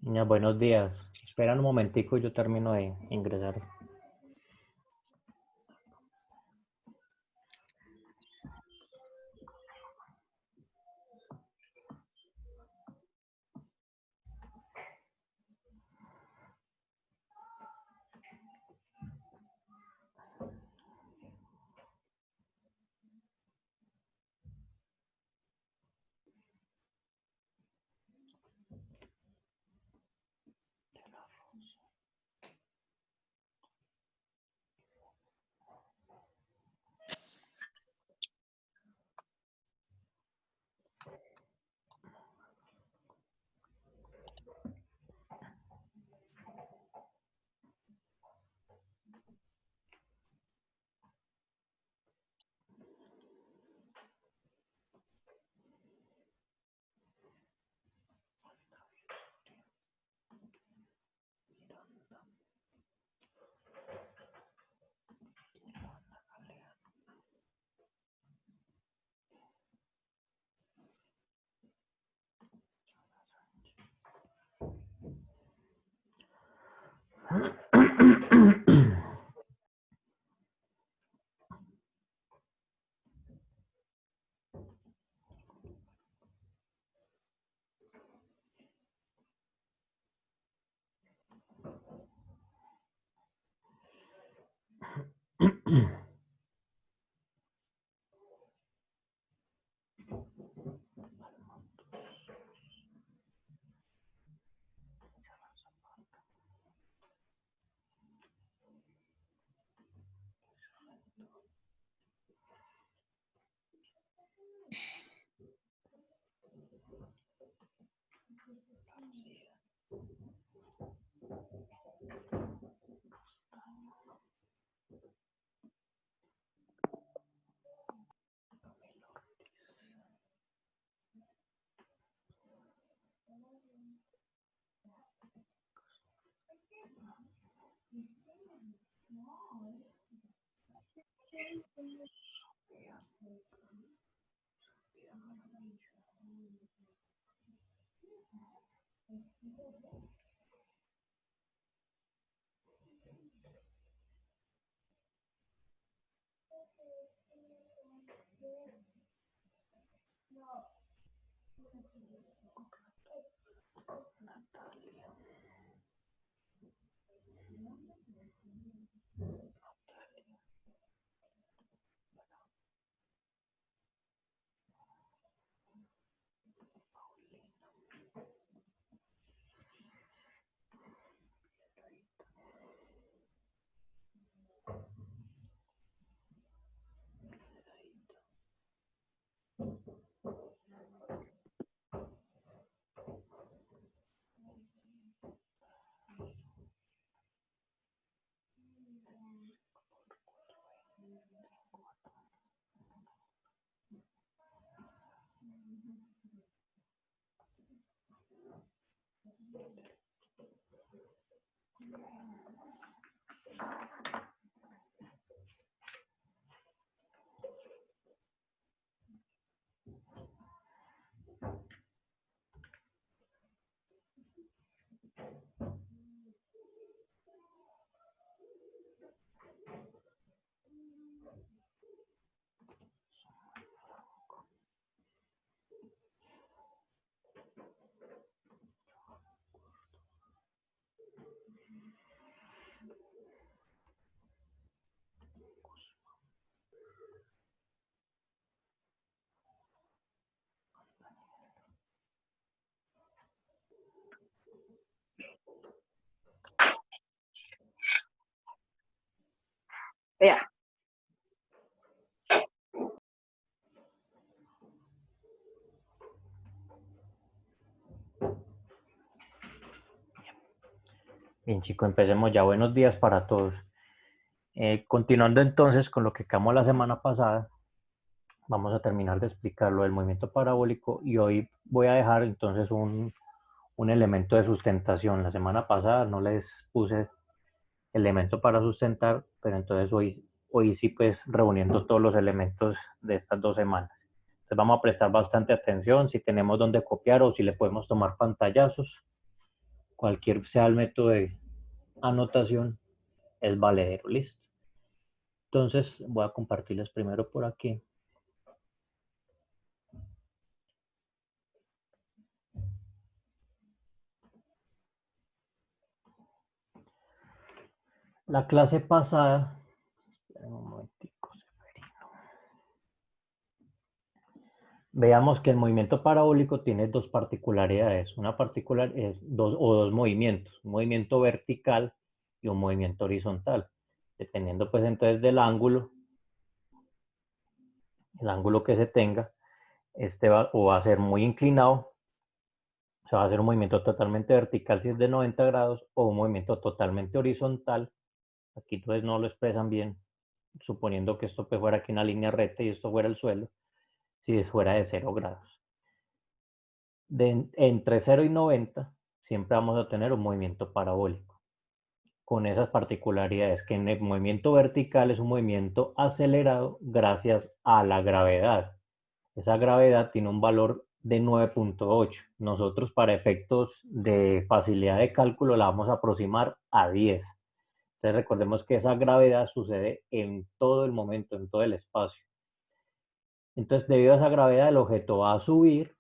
Ya, buenos días. Esperan un momentico y yo termino de ingresar. Vea. Bien, chicos, empecemos ya. Buenos días para todos. Continuando entonces con lo que acabamos la semana pasada, vamos a terminar de explicar lo del movimiento parabólico y hoy voy a dejar entonces un elemento de sustentación. La semana pasada no les puse elemento para sustentar, pero entonces hoy sí pues reuniendo todos los elementos de estas 2 semanas. Entonces vamos a prestar bastante atención si tenemos donde copiar o si le podemos tomar pantallazos cualquier sea el método de anotación, es valedero, listo. Entonces voy a compartirles primero por aquí. La clase pasada, esperen un momentico, veamos que el movimiento parabólico tiene dos particularidades. Una particular es dos movimientos, un movimiento vertical y un movimiento horizontal. Dependiendo pues entonces del ángulo, el ángulo que se tenga, este va a ser muy inclinado, o sea, va a ser un movimiento totalmente vertical si es de 90 grados o un movimiento totalmente horizontal. Aquí entonces no lo expresan bien, suponiendo que esto pues fuera aquí una línea recta y esto fuera el suelo, si fuera de 0 grados. Entre 0 y 90 siempre vamos a tener un movimiento parabólico, con esas particularidades que en el movimiento vertical es un movimiento acelerado gracias a la gravedad. Esa gravedad tiene un valor de 9.8. Nosotros para efectos de facilidad de cálculo la vamos a aproximar a 10. Entonces recordemos que esa gravedad sucede en todo el momento, en todo el espacio. Entonces debido a esa gravedad el objeto va a subir,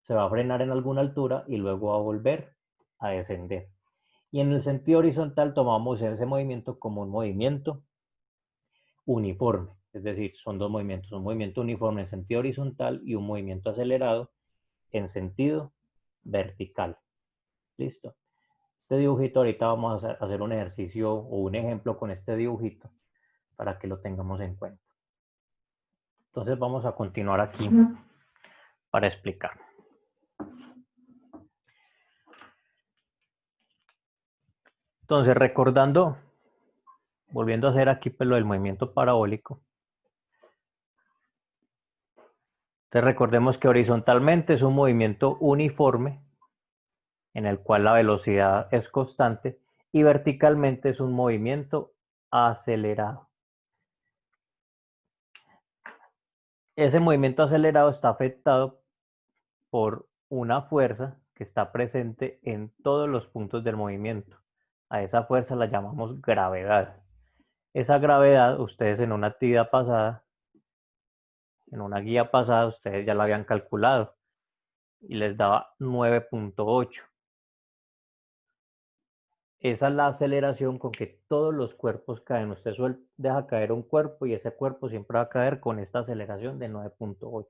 se va a frenar en alguna altura y luego va a volver a descender. Y en el sentido horizontal tomamos ese movimiento como un movimiento uniforme, es decir, son dos movimientos, un movimiento uniforme en sentido horizontal y un movimiento acelerado en sentido vertical. ¿Listo? Este dibujito ahorita vamos a hacer un ejercicio o un ejemplo con este dibujito para que lo tengamos en cuenta. Entonces vamos a continuar aquí para explicar. Entonces recordando, volviendo a hacer aquí pues, lo del movimiento parabólico. Entonces recordemos que horizontalmente es un movimiento uniforme en el cual la velocidad es constante y verticalmente es un movimiento acelerado. Ese movimiento acelerado está afectado por una fuerza que está presente en todos los puntos del movimiento. A esa fuerza la llamamos gravedad. Esa gravedad, ustedes en una actividad pasada, en una guía pasada, ustedes ya la habían calculado y les daba 9.8. Esa es la aceleración con que todos los cuerpos caen. Usted deja caer un cuerpo y ese cuerpo siempre va a caer con esta aceleración de 9.8.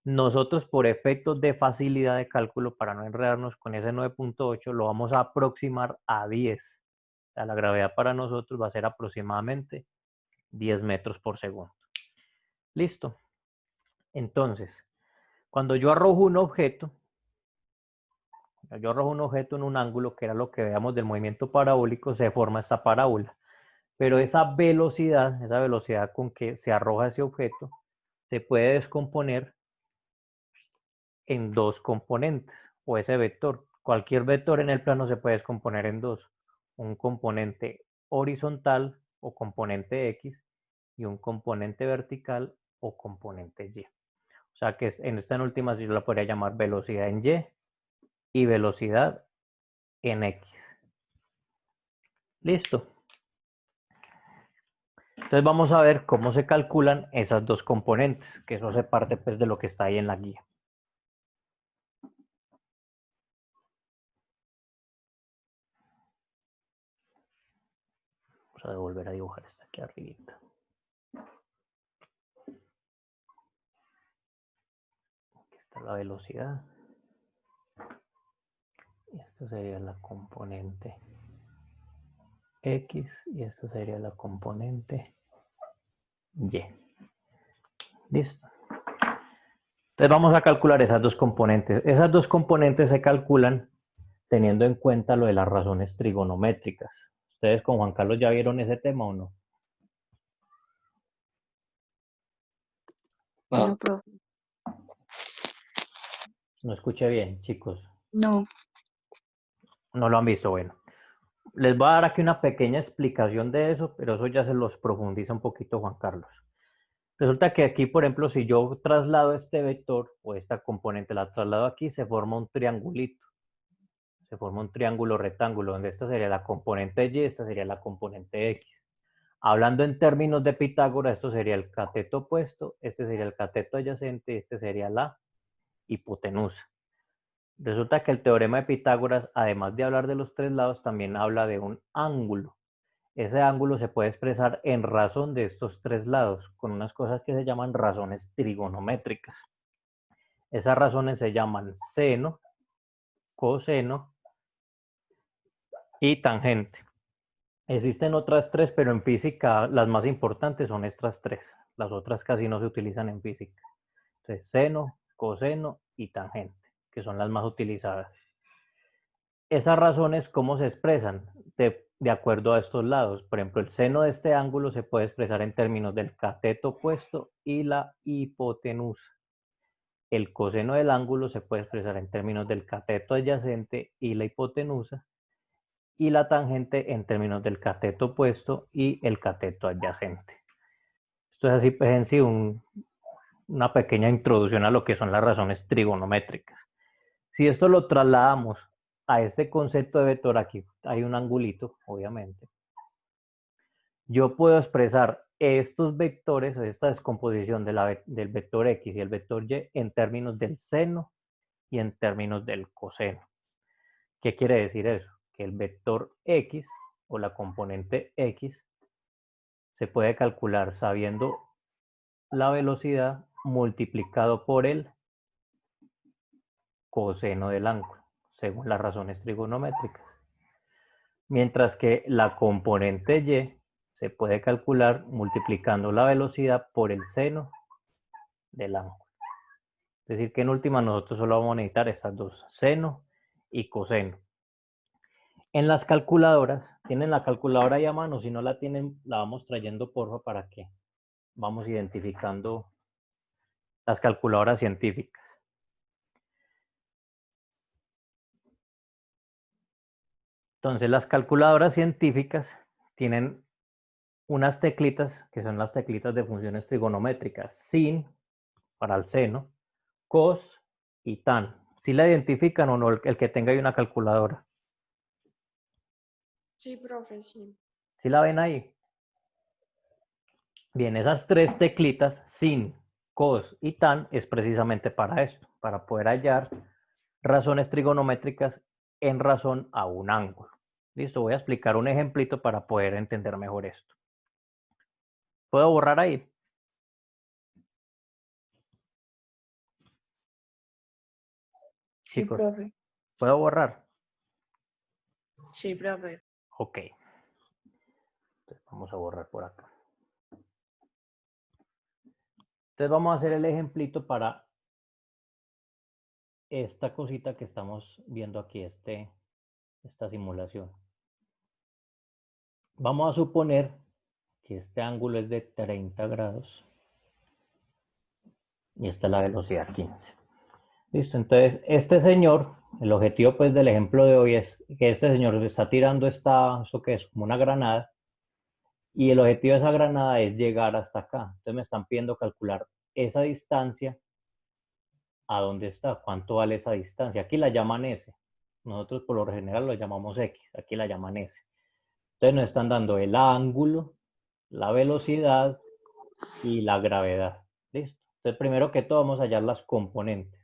Nosotros por efectos de facilidad de cálculo, para no enredarnos con ese 9.8, lo vamos a aproximar a 10. O sea, la gravedad para nosotros va a ser aproximadamente 10 metros por segundo. Listo. Entonces, cuando yo arrojo un objeto, en un ángulo, que era lo que veamos del movimiento parabólico, se forma esta parábola. Pero esa velocidad con que se arroja ese objeto, se puede descomponer en dos componentes, o ese vector. Cualquier vector en el plano se puede descomponer en dos. Un componente horizontal o componente X y un componente vertical o componente Y. O sea que en esta última yo la podría llamar velocidad en Y y velocidad en X. Listo. Entonces vamos a ver cómo se calculan esas dos componentes, que eso hace parte pues, de lo que está ahí en la guía. Vamos a volver a dibujar esta aquí arribita. Aquí está la velocidad. Y esta sería la componente X y esta sería la componente Y. Listo. Entonces vamos a calcular esas dos componentes. Esas dos componentes se calculan teniendo en cuenta lo de las razones trigonométricas. ¿Ustedes con Juan Carlos ya vieron ese tema o no? No, profe. No escuché bien, chicos. No. No lo han visto, bueno. Les voy a dar aquí una pequeña explicación de eso, pero eso ya se los profundiza un poquito Juan Carlos. Resulta que aquí, por ejemplo, si yo traslado este vector o esta componente, la traslado aquí, se forma un triangulito. Se forma un triángulo rectángulo donde esta sería la componente y, esta sería la componente x. Hablando en términos de Pitágoras, esto sería el cateto opuesto, este sería el cateto adyacente y este sería la hipotenusa. Resulta que el teorema de Pitágoras, además de hablar de los tres lados, también habla de un ángulo. Ese ángulo se puede expresar en razón de estos tres lados, con unas cosas que se llaman razones trigonométricas. Esas razones se llaman seno, coseno y tangente. Existen otras tres, pero en física las más importantes son estas tres. Las otras casi no se utilizan en física. Entonces, seno, coseno y tangente, que son las más utilizadas. Esas razones, ¿cómo se expresan? De acuerdo a estos lados. Por ejemplo, el seno de este ángulo se puede expresar en términos del cateto opuesto y la hipotenusa. El coseno del ángulo se puede expresar en términos del cateto adyacente y la hipotenusa, y la tangente en términos del cateto opuesto y el cateto adyacente. Esto es así, pues, en sí una pequeña introducción a lo que son las razones trigonométricas. Si esto lo trasladamos a este concepto de vector, aquí hay un angulito, obviamente. Yo puedo expresar estos vectores, esta descomposición del vector X y el vector Y en términos del seno y en términos del coseno. ¿Qué quiere decir eso? Que el vector X o la componente X se puede calcular sabiendo la velocidad multiplicado por el coseno del ángulo, según las razones trigonométricas. Mientras que la componente Y se puede calcular multiplicando la velocidad por el seno del ángulo. Es decir, que en última nosotros solo vamos a necesitar estas dos, seno y coseno. En las calculadoras, tienen la calculadora ahí a mano, si no la tienen, la vamos trayendo porfa para que vamos identificando las calculadoras científicas. Entonces, las calculadoras científicas tienen unas teclitas que son las teclitas de funciones trigonométricas, sin para el seno, cos y tan. ¿Sí la identifican o no el que tenga ahí una calculadora? Sí, profe, sí. ¿Sí la ven ahí? Bien, esas tres teclitas, sin, cos y tan, es precisamente para esto, para poder hallar razones trigonométricas en razón a un ángulo. Listo, voy a explicar un ejemplito para poder entender mejor esto. ¿Puedo borrar ahí? Sí, Chicos, profe. ¿puedo borrar? Sí, profe. Ok. Entonces vamos a borrar por acá. Entonces vamos a hacer el ejemplito para esta cosita que estamos viendo aquí, esta simulación. Vamos a suponer que este ángulo es de 30 grados y esta es la velocidad 15. Listo, entonces este señor, el objetivo pues del ejemplo de hoy es que este señor está tirando eso que es como una granada, y el objetivo de esa granada es llegar hasta acá. Entonces me están pidiendo calcular esa distancia, a dónde está, cuánto vale esa distancia. Aquí la llaman S. Nosotros por lo general lo llamamos X, aquí la llaman S. Entonces nos están dando el ángulo, la velocidad y la gravedad. ¿Listo? Entonces primero que todo vamos a hallar las componentes.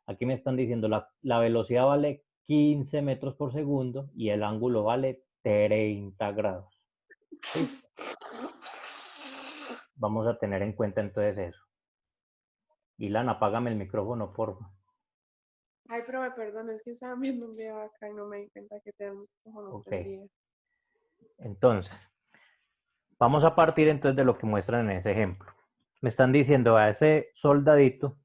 Aquí me están diciendo la velocidad vale 15 metros por segundo y el ángulo vale 30 grados. ¿Listo? Vamos a tener en cuenta entonces eso. Ilan, apágame el micrófono, porfa. Ay, profe, perdón, es que estaba viendo un video acá y no me di cuenta que tenía un micrófono Ok. prendido. Entonces, vamos a partir entonces de lo que muestran en ese ejemplo. Me están diciendo a ese soldadito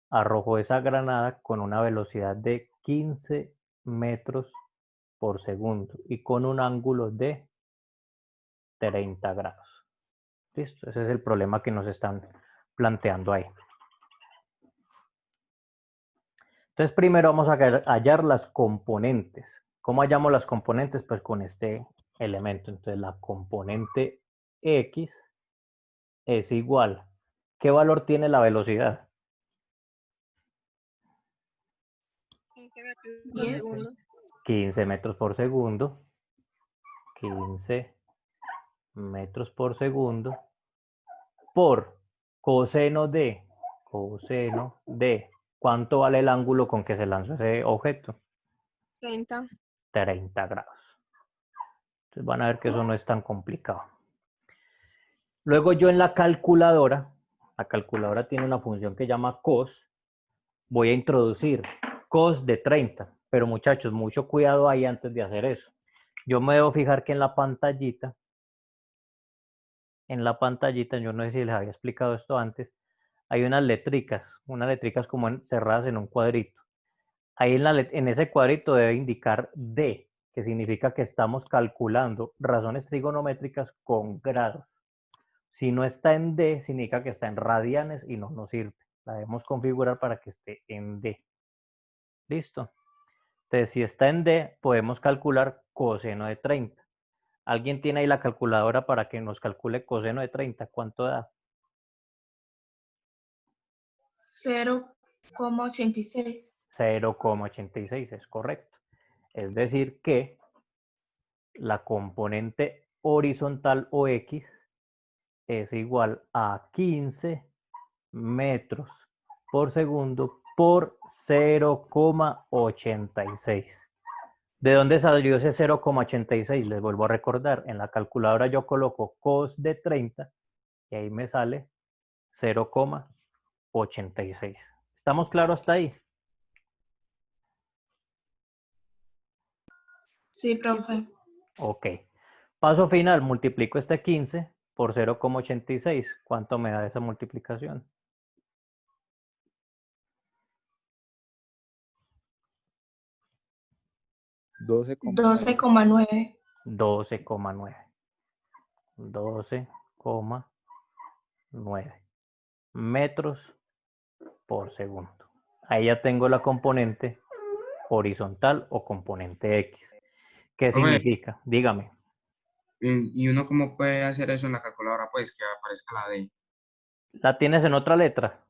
arrojó esa granada con una velocidad de 15 metros por segundo y con un ángulo de 30 grados. ¿Listo? Ese es el problema que nos están planteando ahí. Entonces, primero vamos a hallar las componentes. ¿Cómo hallamos las componentes? Pues con este elemento. Entonces, la componente X es igual. ¿Qué valor tiene la velocidad? metros por 10. segundo. 15 metros por segundo. 15 metros por segundo por coseno de, ¿cuánto vale el ángulo con que se lanzó ese objeto? 30. 30 grados. Entonces van a ver que eso no es tan complicado. Luego yo en la calculadora tiene una función que llama cos, voy a introducir cos de 30, pero muchachos, mucho cuidado ahí antes de hacer eso. Yo me debo fijar que en la pantallita, yo no sé si les había explicado esto antes, hay unas letricas como cerradas en un cuadrito. Ahí en ese cuadrito debe indicar D, que significa que estamos calculando razones trigonométricas con grados. Si no está en D, significa que está en radianes y no nos sirve. La debemos configurar para que esté en D. ¿Listo? Entonces, si está en D, podemos calcular coseno de 30. ¿Alguien tiene ahí la calculadora para que nos calcule coseno de 30? ¿Cuánto da? 0,86. 0,86, es correcto. Es decir que la componente horizontal o X es igual a 15 metros por segundo por 0,86. ¿De dónde salió ese 0,86? Les vuelvo a recordar, en la calculadora yo coloco cos de 30 y ahí me sale 0,86. ¿Estamos claros hasta ahí? Sí, profe. Ok. Paso final, multiplico este 15 por 0,86. ¿Cuánto me da esa multiplicación? 12,9. 12,9. 12,9 metros por segundo. Ahí ya tengo la componente horizontal o componente X. ¿Qué Profe, significa? Dígame. ¿y uno cómo puede hacer eso en la calculadora? Pues que aparezca la D. ¿La tienes en otra letra?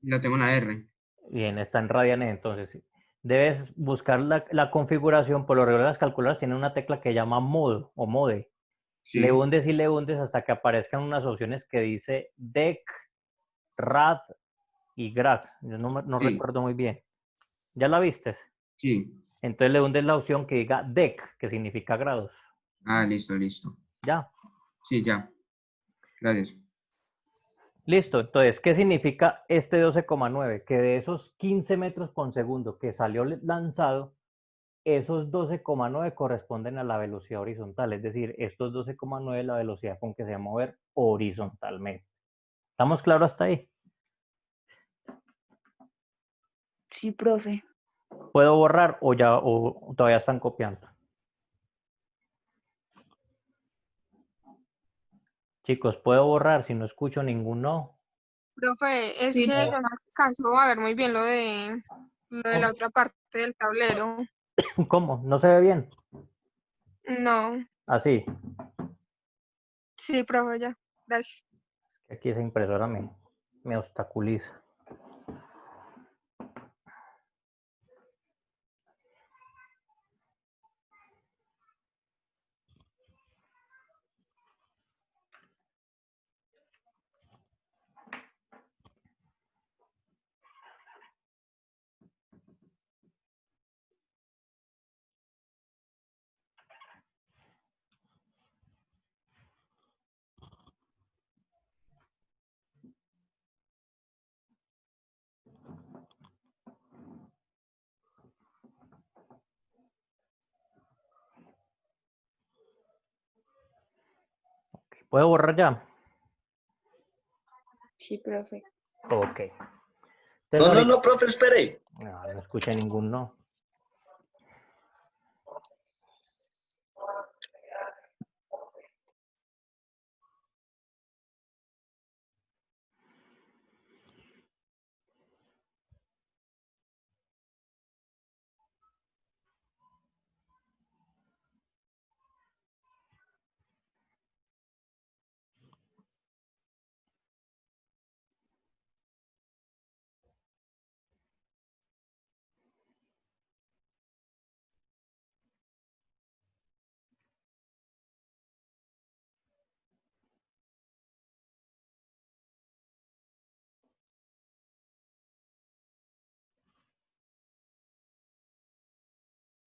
La tengo en la R. Bien, está en radianes, entonces debes buscar la configuración. Por lo regular las calculadoras tienen una tecla que llama modo o mode. Sí. Le hundes y le hundes hasta que aparezcan unas opciones que dice DEC, RAD y GRAD. Yo no Sí. recuerdo muy bien. ¿Ya la vistes? Sí. Entonces le hundes la opción que diga DEC, que significa grados. Ah, listo, listo. ¿Ya? Sí, ya. Gracias. Listo. Entonces, ¿qué significa este 12,9? Que de esos 15 metros por segundo que salió lanzado, esos 12,9 corresponden a la velocidad horizontal. Es decir, estos 12,9 es la velocidad con que se va a mover horizontalmente. ¿Estamos claros hasta ahí? Sí, profe. ¿Puedo borrar o todavía están copiando? Chicos, ¿puedo borrar si no escucho ningún no? Profe, es Sí, que yo no alcanzo a ver muy bien lo de la otra parte del tablero. ¿Cómo? ¿No se ve bien? No, Así. sí, profe, ya. Gracias. Aquí esa impresora me obstaculiza. Okay. ¿Puedo borrar ya? Sí, profe. Ok. Entonces, No, profe, espere. no escuché ningún no.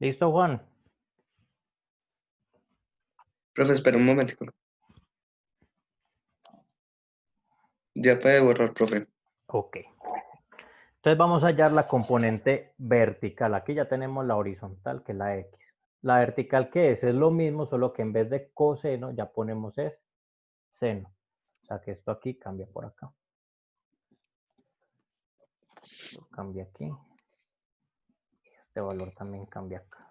¿Listo, Juan? Profe, espera un momentico. Ya puede borrar, profe. Ok. Entonces vamos a hallar la componente vertical. Aquí ya tenemos la horizontal, que es la X. La vertical, ¿qué es? Es lo mismo, solo que en vez de coseno ya ponemos es seno. O sea que esto aquí cambia por acá. Esto cambia aquí. Este valor también cambia acá.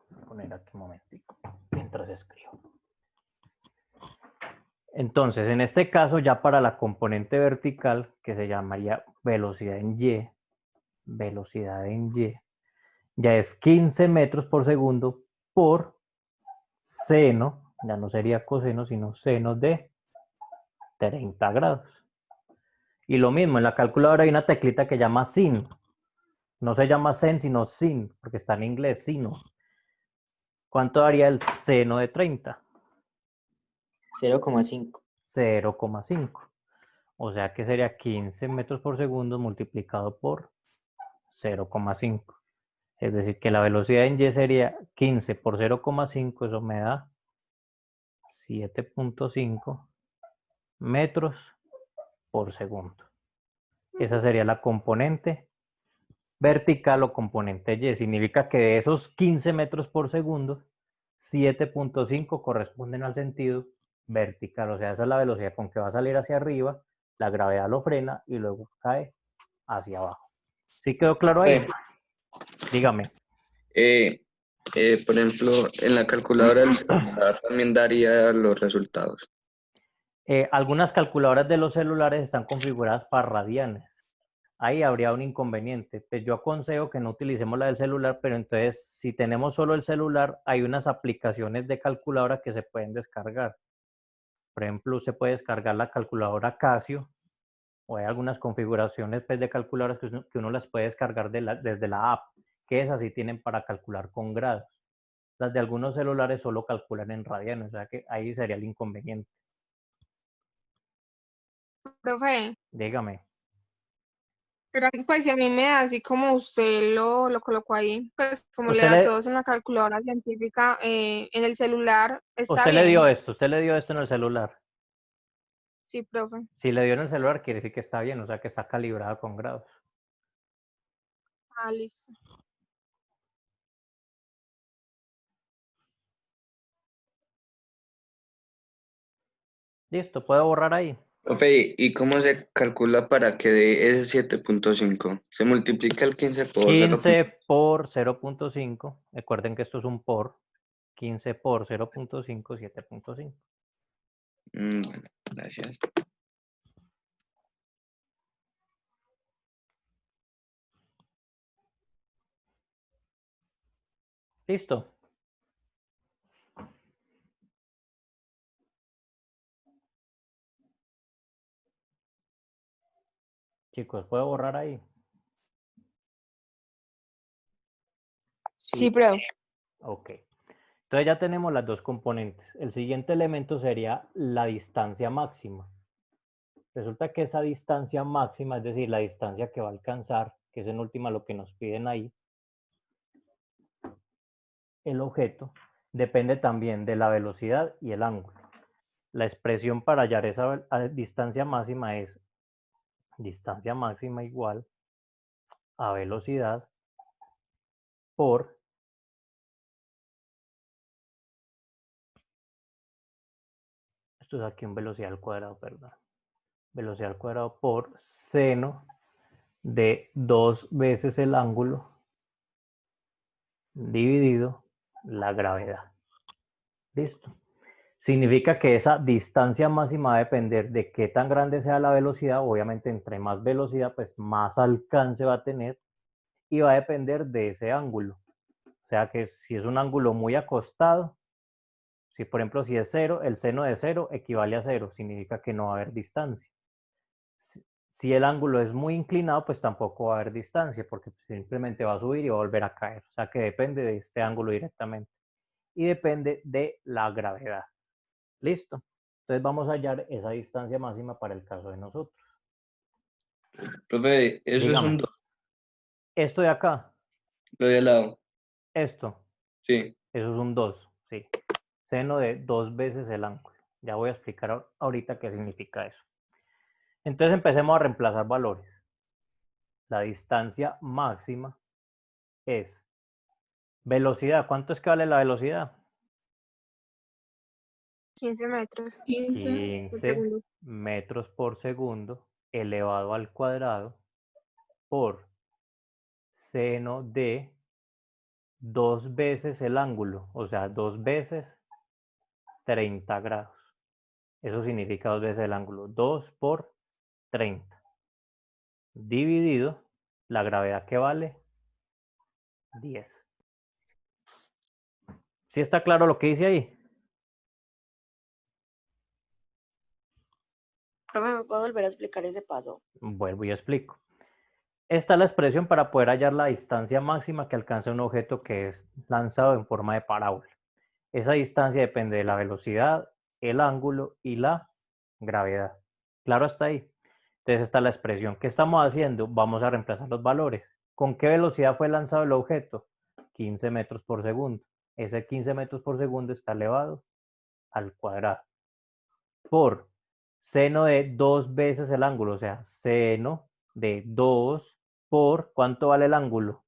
Voy a poner aquí un momentico mientras escribo. Entonces, en este caso, ya para la componente vertical, que se llamaría velocidad en Y, ya es 15 metros por segundo por seno, ya no sería coseno, sino seno de 30 grados. Y lo mismo, en la calculadora hay una teclita que llama sin. No se llama sen, sino sin, porque está en inglés, sino. ¿Cuánto daría el seno de 30? 0,5. 0,5. O sea que sería 15 metros por segundo multiplicado por 0,5. Es decir, que la velocidad en Y sería 15 por 0,5, eso me da 7.5 metros por segundo. Esa sería la componente vertical o componente Y. Significa que de esos 15 metros por segundo, 7.5 corresponden al sentido vertical. O sea, esa es la velocidad con que va a salir hacia arriba, la gravedad lo frena y luego cae hacia abajo. ¿Sí quedó claro ahí? Dígame. Por ejemplo, en la calculadora del celular también daría los resultados. Algunas calculadoras de los celulares están configuradas para radianes. Ahí habría un inconveniente. Pues yo aconsejo que no utilicemos la del celular, pero entonces si tenemos solo el celular, hay unas aplicaciones de calculadora que se pueden descargar. Por ejemplo, se puede descargar la calculadora Casio, o hay algunas configuraciones pues, de calculadoras que uno las puede descargar desde la app, que esas sí tienen para calcular con grados. Las de algunos celulares solo calculan en radianes, o sea que ahí sería el inconveniente. Profe, Dígame. pero pues si a mí me da así como usted lo colocó ahí, pues como le Usted da a le, todos en la calculadora científica, en el celular, está usted le dio bien. usted le dio esto en el celular. Sí, profe. Si le dio en el celular, quiere decir que está bien, o sea que está calibrada con grados. Ah, listo. Listo, ¿puedo borrar ahí? Profe, ¿y cómo se calcula para que dé ese 7.5? Se multiplica el 15 por 0. 15 por 0.5. Recuerden que esto es un por. 15 por 0.5, 7.5. Bueno, gracias. Listo. Chicos, ¿puedo borrar ahí? Sí, profe. Ok. Entonces ya tenemos las dos componentes. El siguiente elemento sería la distancia máxima. Resulta que esa distancia máxima, es decir, la distancia que va a alcanzar, que es en última lo que nos piden ahí, el objeto, depende también de la velocidad y el ángulo. La expresión para hallar esa distancia máxima es distancia máxima igual a velocidad por esto es aquí en velocidad al cuadrado, perdón. Velocidad al cuadrado por seno de 2 veces el ángulo dividido la gravedad. Listo. Significa que esa distancia máxima va a depender de qué tan grande sea la velocidad. Obviamente, entre más velocidad, pues más alcance va a tener y va a depender de ese ángulo. O sea que si es un ángulo muy acostado, si por ejemplo si es 0, el seno de 0 equivale a 0, significa que no va a haber distancia. Si el ángulo es muy inclinado, pues tampoco va a haber distancia, porque simplemente va a subir y va a volver a caer. O sea que depende de este ángulo directamente. Y depende de la gravedad. Listo. Entonces vamos a hallar esa distancia máxima para el caso de nosotros. Profe, eso es Dígame. un 2, Esto de acá, lo de al lado. esto, Sí. eso es un 2, sí. Seno de 2 veces el ángulo. Ya voy a explicar ahorita qué significa eso. Entonces empecemos a reemplazar valores. La distancia máxima es velocidad. ¿Cuánto es que vale la velocidad? 15 metros 15. por 15 segundo. metros por segundo elevado al cuadrado por seno de 2 veces el ángulo, o sea, 2 veces 30 grados. Eso significa 2 veces el ángulo. 2 por 30. Dividido la gravedad que vale 10. ¿Sí está claro lo que dice ahí? Profe, ¿me puedo volver a explicar ese paso? Vuelvo y explico. Esta es la expresión para poder hallar la distancia máxima que alcanza un objeto que es lanzado en forma de parábola. Esa distancia depende de la velocidad, el ángulo y la gravedad. ¿Claro hasta ahí? Entonces está la expresión. ¿Qué estamos haciendo? Vamos a reemplazar los valores. ¿Con qué velocidad fue lanzado el objeto? 15 metros por segundo. Ese 15 metros por segundo está elevado al cuadrado por seno de 2 veces el ángulo, o sea, seno de 2 por, ¿cuánto vale el ángulo?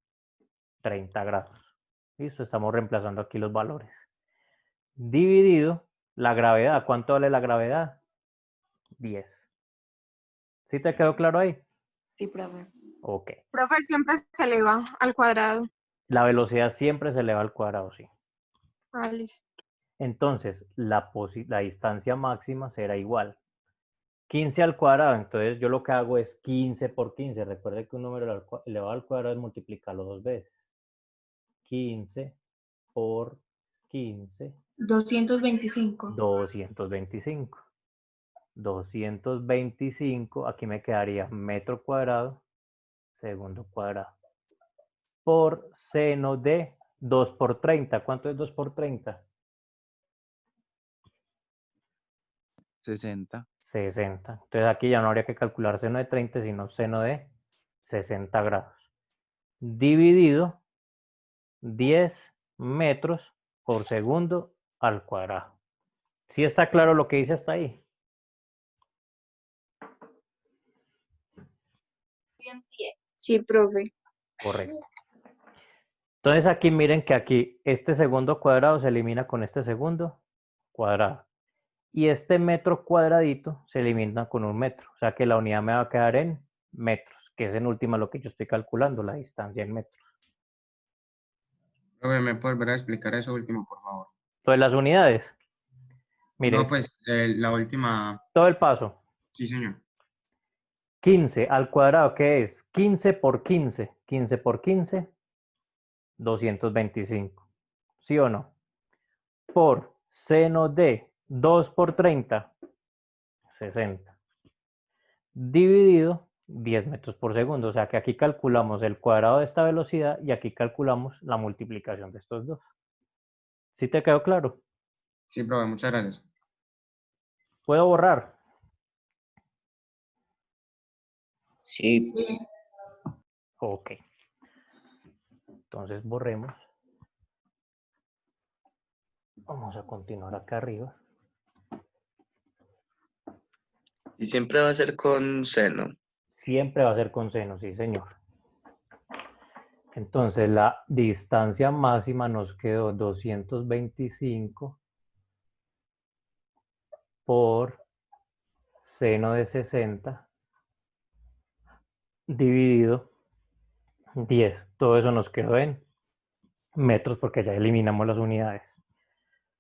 30 grados. Listo, estamos reemplazando aquí los valores. Dividido la gravedad. ¿Cuánto vale la gravedad? 10. ¿Sí te quedó claro ahí? Sí, profe. Ok. Profe, siempre se eleva al cuadrado. La velocidad siempre se eleva al cuadrado, sí. Ah, listo. Entonces, la distancia máxima será igual. 15 al cuadrado, entonces yo lo que hago es 15 por 15. Recuerde que un número elevado al cuadrado es multiplicarlo 2 veces. 15 por 15. 225. 225. 225, aquí me quedaría metro cuadrado, segundo cuadrado, por seno de 2 por 30. ¿Cuánto es 2 por 30? 60. 60. Entonces aquí ya no habría que calcular seno de 30, sino seno de 60 grados. Dividido 10 metros por segundo al cuadrado. ¿Sí está claro lo que dice hasta ahí? Sí, profe. Correcto. Entonces aquí miren que aquí este segundo cuadrado se elimina con este segundo cuadrado. Y este metro cuadradito se elimina con un metro. O sea que la unidad me va a quedar en metros, que es en última lo que yo estoy calculando, la distancia en metros. Profe, ¿me puede volver a explicar eso último, por favor? Entonces las unidades. Miren, No, pues la última. todo el paso. Sí, señor. 15 al cuadrado, ¿qué es? 15 por 15. 15 por 15, 225. ¿Sí o no? Por seno de 2 por 30, 60. Dividido 10 metros por segundo. O sea que aquí calculamos el cuadrado de esta velocidad y aquí calculamos la multiplicación de estos dos. ¿Sí te quedó claro? Sí, profe, muchas gracias. ¿Puedo borrar? Sí. Sí. Ok. Entonces borremos. Vamos a continuar acá arriba. Y siempre va a ser con seno. Siempre va a ser con seno, sí, señor. Entonces la distancia máxima nos quedó 225 por seno de 60 dividido 10. Todo eso nos quedó en metros porque ya eliminamos las unidades.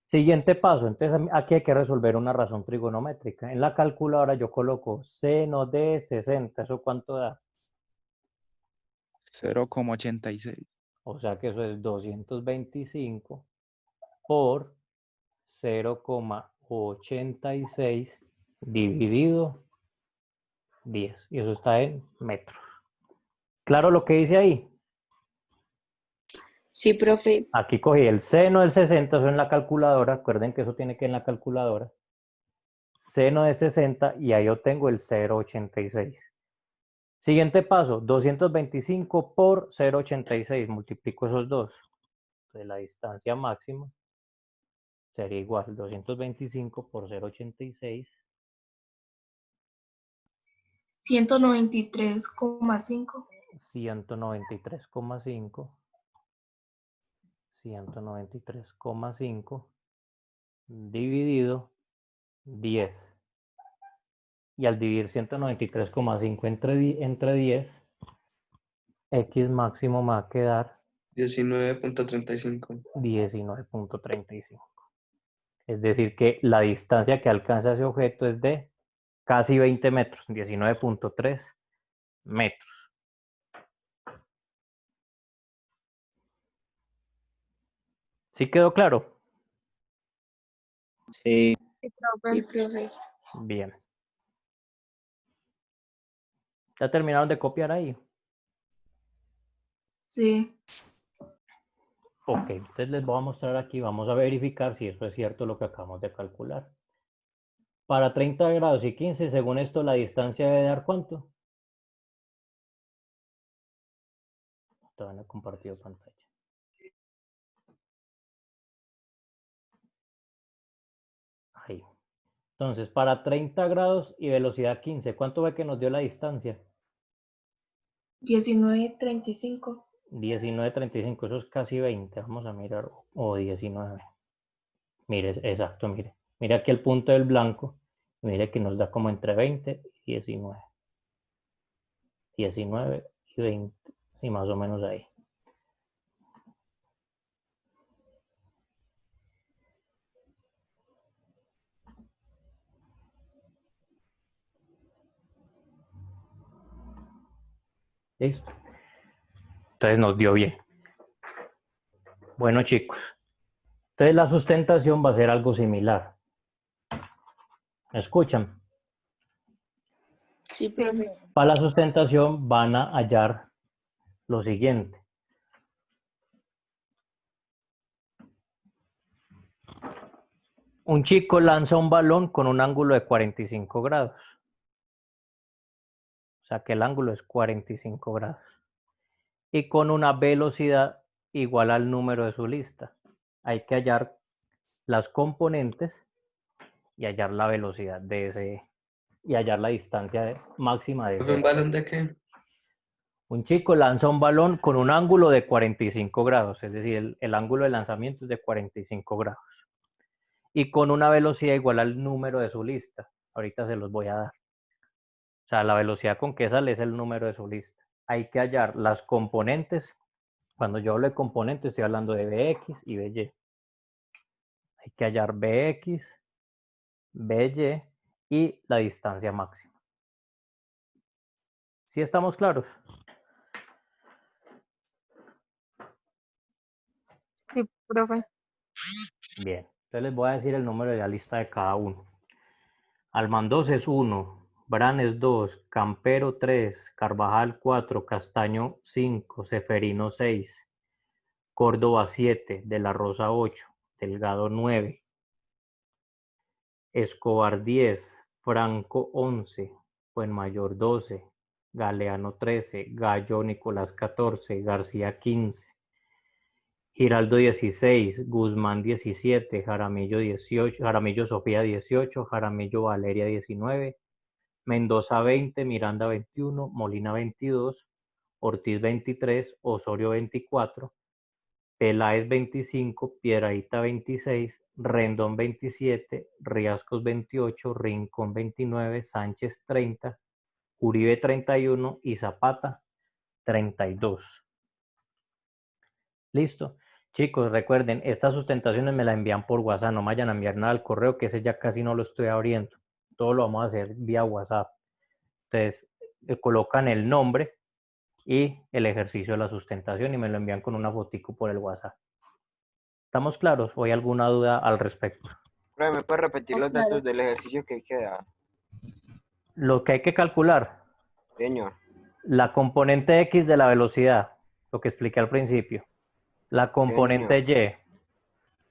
Siguiente paso, entonces aquí hay que resolver una razón trigonométrica. En la calculadora yo coloco seno de 60. ¿Eso cuánto da? 0,86. O sea que eso es 225 por 0,86 dividido 10. Y eso está en metros. ¿Claro lo que dice ahí? Sí, profe. Aquí cogí el seno del 60, eso en la calculadora. Recuerden que eso tiene que ir en la calculadora. Seno de 60 y ahí obtengo el 0,86. Siguiente paso, 225 por 0,86. Multiplico esos dos. Entonces la distancia máxima sería igual 225 por 0,86. 193,5. 193,5. 193,5 dividido 10. Y al dividir 193,5 entre 10, X máximo me va a quedar 19.35. 19.35. Es decir, que la distancia que alcanza ese objeto es de casi 20 metros, 19.3 metros. ¿Sí quedó claro? Sí. Sí, profe. Sí, profe. Bien. ¿Ya terminaron de copiar ahí? Sí. Ok, entonces les voy a mostrar aquí, vamos a verificar si eso es cierto lo que acabamos de calcular. Para 30 grados y 15, según esto, la distancia debe dar ¿cuánto? Todavía no he compartido pantalla. Ahí. Entonces, para 30 grados y velocidad 15, ¿cuánto ve que nos dio la distancia? 19,35. 19.35, eso es casi 20. Vamos a mirar, o 19. Mire, exacto, mire. Mire aquí el punto del blanco. Mire que nos da como entre 20 y 19. 19 y 20. Sí, más o menos ahí. ¿Listo? Entonces nos dio bien. Bueno, chicos. Entonces la sustentación va a ser algo similar. ¿Me escuchan? Sí, profe. Para la sustentación van a hallar lo siguiente. Un chico lanza un balón con un ángulo de 45 grados. O sea que el ángulo es 45 grados. Y con una velocidad igual al número de su lista. Hay que hallar las componentes y hallar la velocidad de ese, y hallar la distancia máxima de ese. ¿Un balón de qué? Un chico lanza un balón con un ángulo de 45 grados, es decir, el ángulo de lanzamiento es de 45 grados. Y con una velocidad igual al número de su lista. Ahorita se los voy a dar. O sea, la velocidad con que sale es el número de su lista. Hay que hallar las componentes. Cuando yo hablo de componentes, estoy hablando de Bx y By. Hay que hallar Bx, By y la distancia máxima. ¿Sí estamos claros? Sí, profe. Bien. Entonces les voy a decir el número de la lista de cada uno. Almandós es 1, Bran es 2, Campero 3, Carvajal 4, Castaño 5, Seferino 6, Córdoba 7, De la Rosa 8, Delgado 9, Escobar 10, Franco 11, Fuenmayor 12, Galeano 13, Gallo Nicolás 14, García 15, Giraldo 16, Guzmán 17, Jaramillo 18, Jaramillo Sofía 18, Jaramillo Valeria 19, Mendoza 20, Miranda 21, Molina 22, Ortiz 23, Osorio 24, Peláez 25, Piedrahíta 26, Rendón 27, Riascos 28, Rincón 29, Sánchez 30, Uribe 31 y Zapata 32. ¿Listo? Chicos, recuerden, estas sustentaciones me las envían por WhatsApp, no me vayan a enviar nada al correo, que ese ya casi no lo estoy abriendo. Todo lo vamos a hacer vía WhatsApp. Entonces, colocan el nombre y el ejercicio de la sustentación y me lo envían con una fotico por el WhatsApp. ¿Estamos claros? ¿O hay alguna duda al respecto? Profe, ¿me puede repetir los datos del ejercicio que queda? Lo que hay que calcular, Señor. la componente X de la velocidad, lo que expliqué al principio, la componente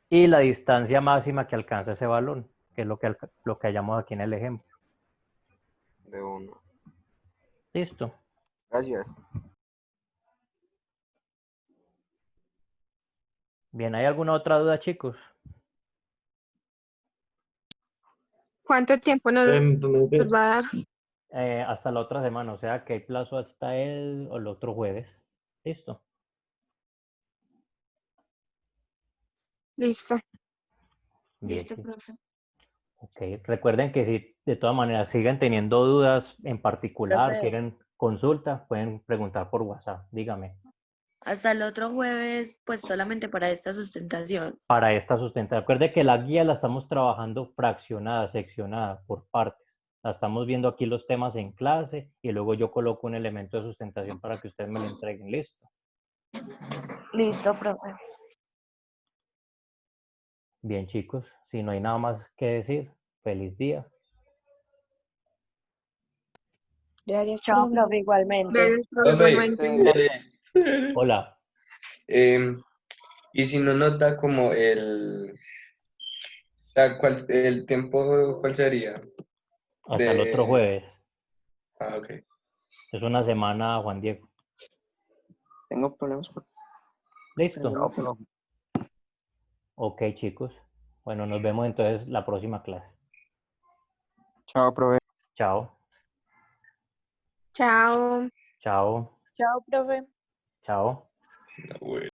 Y y la distancia máxima que alcanza ese balón, que es lo que hallamos aquí en el ejemplo. De uno. ¿Listo? Gracias. Bien, ¿hay alguna otra duda, chicos? ¿Cuánto tiempo nos va a dar? Hasta la otra semana, o sea que hay plazo hasta el o el otro jueves. ¿Listo? Listo. Bien, Listo, sí. profe. Ok, recuerden que si de todas maneras siguen teniendo dudas en particular, Profe. quieren consulta, pueden preguntar por WhatsApp. Dígame. Hasta el otro jueves, pues solamente para esta sustentación. Para esta sustentación, recuerde que la guía la estamos trabajando fraccionada, seccionada, por partes. La estamos viendo aquí los temas en clase y luego yo coloco un elemento de sustentación para que ustedes me lo entreguen. Listo. Listo, profe. Bien, chicos, si no hay nada más que decir, feliz día. Gracias, Chao, profe. profe, igualmente. Gracias, profe, Profe, igualmente. Gracias. Hola. Y si no nos da como el tiempo, ¿cuál sería? Hasta el otro De... jueves. Ah, ok. Es una semana, Juan Diego. Tengo problemas. ¿Listo? No, profe. Ok, chicos. Bueno, nos vemos entonces la próxima clase. Chao, profe. Chao. Chao. Chao. Chao, profe. Chao. Bueno.